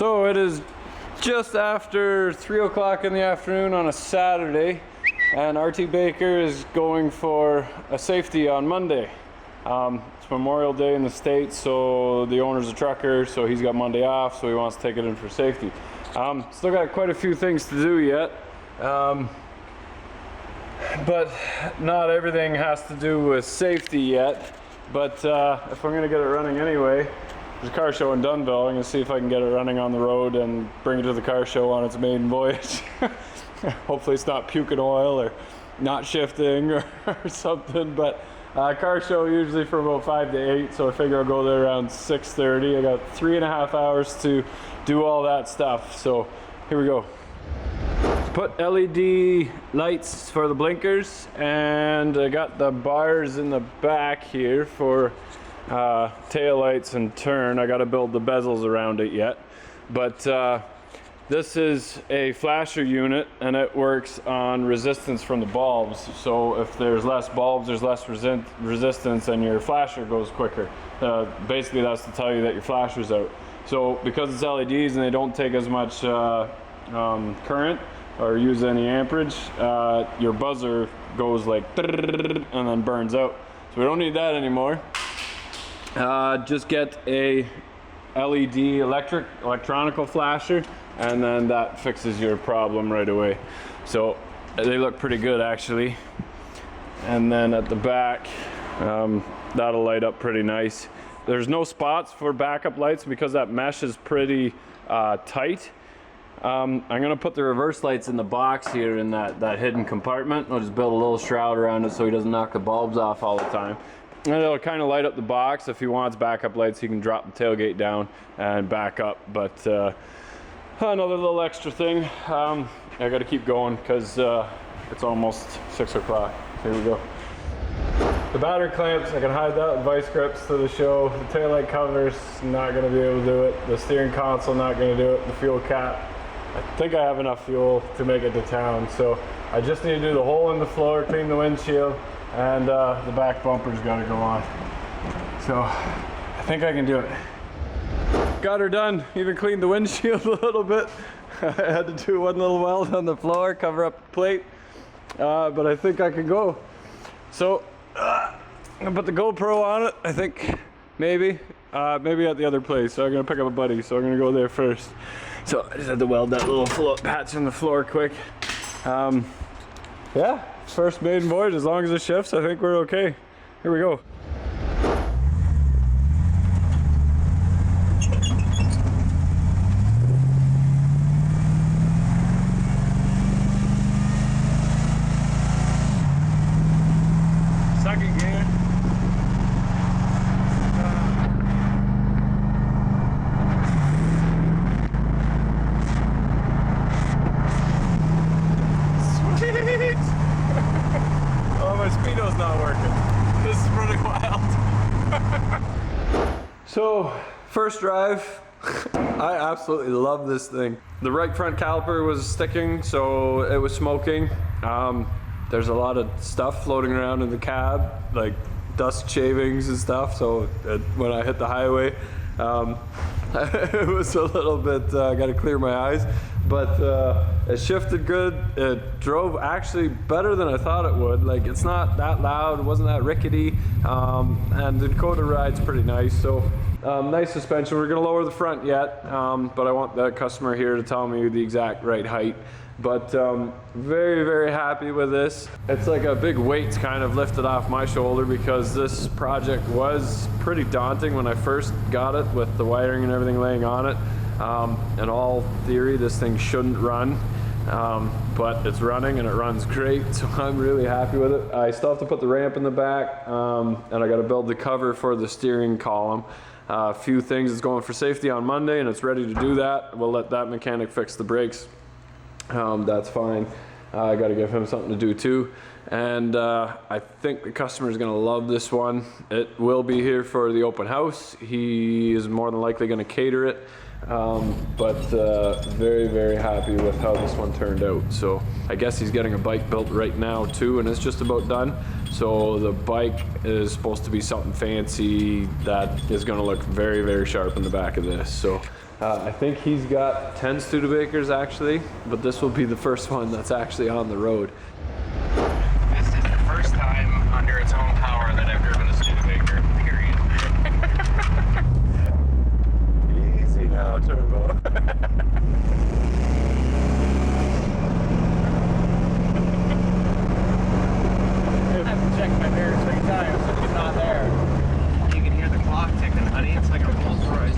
So it is just after 3 o'clock in the afternoon on a Saturday, and RT Baker is going for a safety on Monday. It's Memorial Day in the States, so the owner's a trucker, so he's got Monday off, so he wants to take it in for safety. Still got quite a few things to do yet, but not everything has to do with safety yet. But if I'm gonna get it running anyway, there's a car show in Dunnville. I'm gonna see if I can get it running on the road and bring it to the car show on its maiden voyage. Hopefully it's not puking oil or not shifting or something, but car show usually from about 5 to 8, so I figure I'll go there around 6:30. I got 3.5 hours to do all that stuff, so here we go. Put LED lights for the blinkers, and I got the bars in the back here for tail lights and turn. I got to build the bezels around it yet, but this is a flasher unit, and it works on resistance from the bulbs. So if there's less bulbs, there's less resistance, and your flasher goes quicker. Basically, that's to tell you that your flasher's out. So because it's LEDs and they don't take as much current or use any amperage, your buzzer goes like and then burns out. So we don't need that anymore. Just get a LED electronical flasher, and then that fixes your problem right away. So they look pretty good actually. And then at the back, that'll light up pretty nice. There's no spots for backup lights because that mesh is pretty tight. I'm gonna put the reverse lights in the box here in that hidden compartment. I'll just build a little shroud around it so he doesn't knock the bulbs off all the time. And it'll kind of light up the box. If he wants backup lights, he can drop the tailgate down and back up. But another little extra thing. I gotta keep going because it's almost 6 o'clock. Here we go. The battery clamps, I can hide that with vice grips to the show. The taillight covers, not gonna be able to do it. The steering console, not gonna do it. The fuel cap, I think I have enough fuel to make it to town. So I just need to do the hole in the floor, clean the windshield, and the back bumper's gotta go on. So I think I can do it. Got her done, even cleaned the windshield a little bit. I had to do one little weld on the floor, cover up the plate, but I think I can go. So I'm gonna put the GoPro on it, I think, maybe at the other place. So I'm gonna pick up a buddy, so I'm gonna go there first. So I just had to weld that little patch on the floor quick. Yeah, first maiden voyage, as long as it shifts, I think we're okay. Here we go. Second gear. Sweet! Oh, my speedo's not working. This is pretty wild. So, first drive. I absolutely love this thing. The right front caliper was sticking, so it was smoking. There's a lot of stuff floating around in the cab, like dust shavings and stuff, so when I hit the highway, it was a little bit, gotta clear my eyes, but it shifted good. It drove actually better than I thought it would. Like, it's not that loud, it wasn't that rickety, and the Dakota ride's pretty nice, so nice suspension. We're gonna lower the front yet, but I want the customer here to tell me the exact right height. But very, very happy with this. It's like a big weight's kind of lifted off my shoulder because this project was pretty daunting when I first got it with the wiring and everything laying on it. In all theory, this thing shouldn't run, but it's running and it runs great, so I'm really happy with it. I still have to put the ramp in the back, and I gotta build the cover for the steering column. A few things. It's going for safety on Monday and it's ready to do that. We'll let that mechanic fix the brakes. That's fine. I got to give him something to do too, and I think the customer is going to love this one. It will be here for the open house. He is more than likely going to cater it, but very, very happy with how this one turned out. So I guess he's getting a bike built right now too, and it's just about done. So the bike is supposed to be something fancy that is going to look very, very sharp in the back of this. So I think he's got 10 Studebakers actually, but this will be the first one that's actually on the road. This is the first time under its own power that I've driven a Studebaker, period. Easy now, Turbo. I have to check my mirror 3 times if it's not there. You can hear the clock ticking, honey. It's like a Rolls Royce.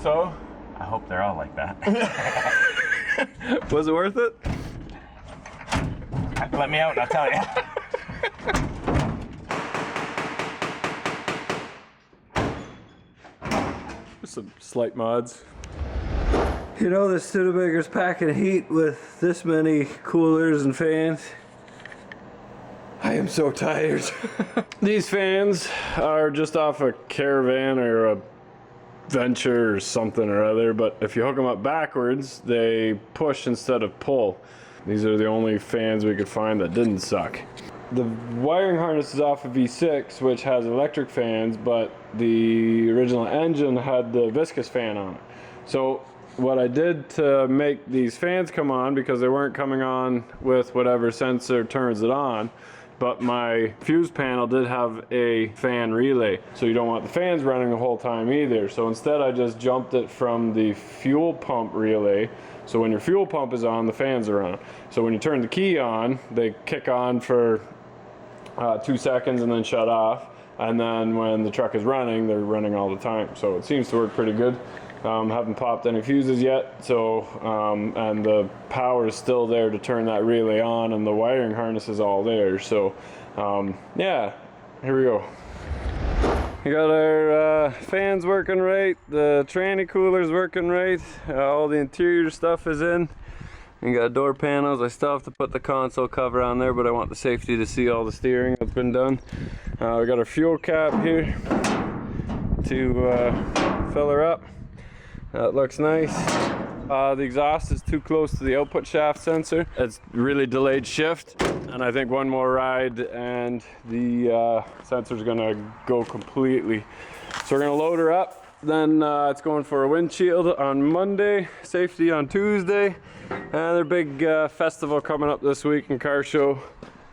So? I hope they're all like that. Was it worth it? Let me out and I'll tell you. Some slight mods. You know, the Studebaker's packing heat with this many coolers and fans. I am so tired. These fans are just off a Caravan or a Venture or something or other, but if you hook them up backwards, they push instead of pull. These are the only fans we could find that didn't suck. The wiring harness is off a V6, which has electric fans, but the original engine had the viscous fan on it. So what I did to make these fans come on, because they weren't coming on with whatever sensor turns it on, but my fuse panel did have a fan relay, so you don't want the fans running the whole time either. So instead I just jumped it from the fuel pump relay. So when your fuel pump is on, the fans are on. So when you turn the key on, they kick on for 2 seconds and then shut off. And then when the truck is running, they're running all the time. So it seems to work pretty good. Haven't popped any fuses yet, so and the power is still there to turn that relay on, and the wiring harness is all there. So yeah, here we go. We got our fans working right, the tranny cooler's working right, all the interior stuff is in. You got door panels. I still have to put the console cover on there, but I want the safety to see all the steering that's been done. We got our fuel cap here to fill her up. That looks nice. The exhaust is too close to the output shaft sensor. It's really delayed shift, and I think one more ride and the sensor's gonna go completely. So we're gonna load her up. Then it's going for a windshield on Monday, safety on Tuesday, and their big festival coming up this week in car show.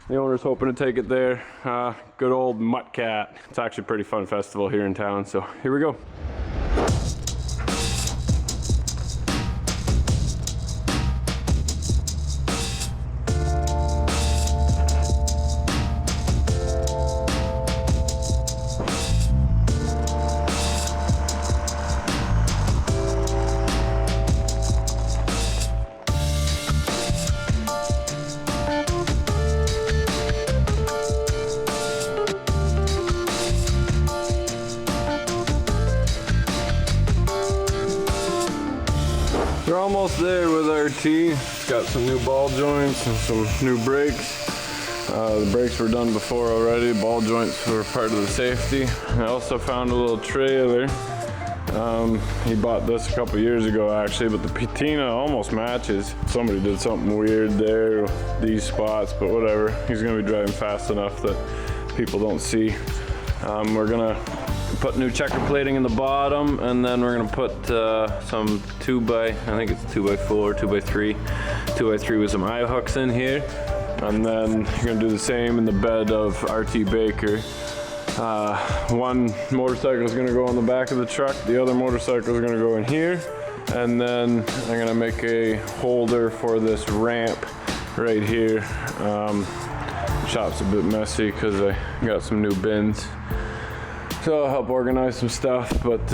The owner's hoping to take it there. Good old Mutt Cat. It's actually a pretty fun festival here in town, so here we go. We're almost there with our T. It's got some new ball joints and some new brakes. The brakes were done before already. Ball joints were part of the safety. I also found a little trailer. He bought this a couple years ago actually, but the patina almost matches. Somebody did something weird there with these spots, but whatever. He's gonna be driving fast enough that people don't see. We're gonna put new checker plating in the bottom, and then we're gonna put some 2x, I think it's 2x4, 2x3, 2x3 with some eye hooks in here. And then you're gonna do the same in the bed of RT Baker. One motorcycle is gonna go on the back of the truck, the other motorcycle is gonna go in here, and then I'm gonna make a holder for this ramp right here. Shop's a bit messy because I got some new bins, so I'll help organize some stuff, but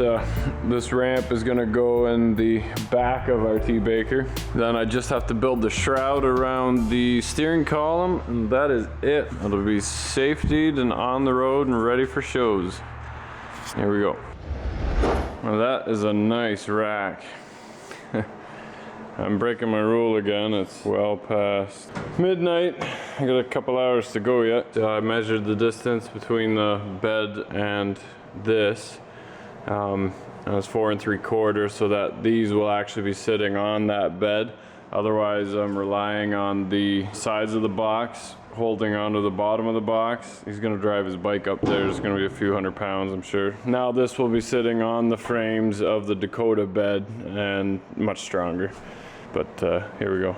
this ramp is gonna go in the back of RT Baker. Then I just have to build the shroud around the steering column, and that is it. It'll be safetied and on the road and ready for shows. Here we go. Well, that is a nice rack. I'm breaking my rule again. It's well past midnight. I got a couple hours to go yet. I measured the distance between the bed and this. It was 4 3/4, so that these will actually be sitting on that bed. Otherwise, I'm relying on the sides of the box holding onto the bottom of the box. He's gonna drive his bike up there. It's gonna be a few hundred pounds, I'm sure. Now this will be sitting on the frames of the Dakota bed and much stronger. But here we go.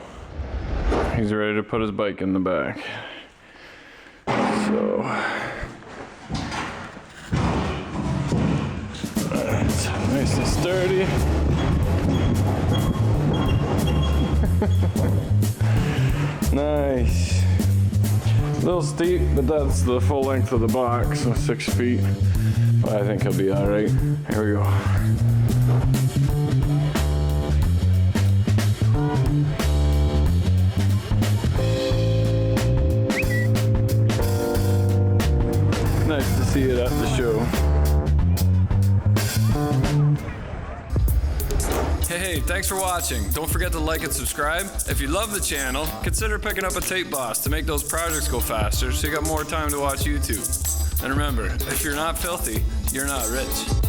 He's ready to put his bike in the back. So, it's nice and sturdy. Nice. A little steep, but that's the full length of the box, so 6 feet. But I think he'll be all right. Here we go. Nice to see it at the show. Hey, thanks for watching. Don't forget to like and subscribe. If you love the channel, consider picking up a tape boss to make those projects go faster so you got more time to watch YouTube. And remember, if you're not filthy, you're not rich.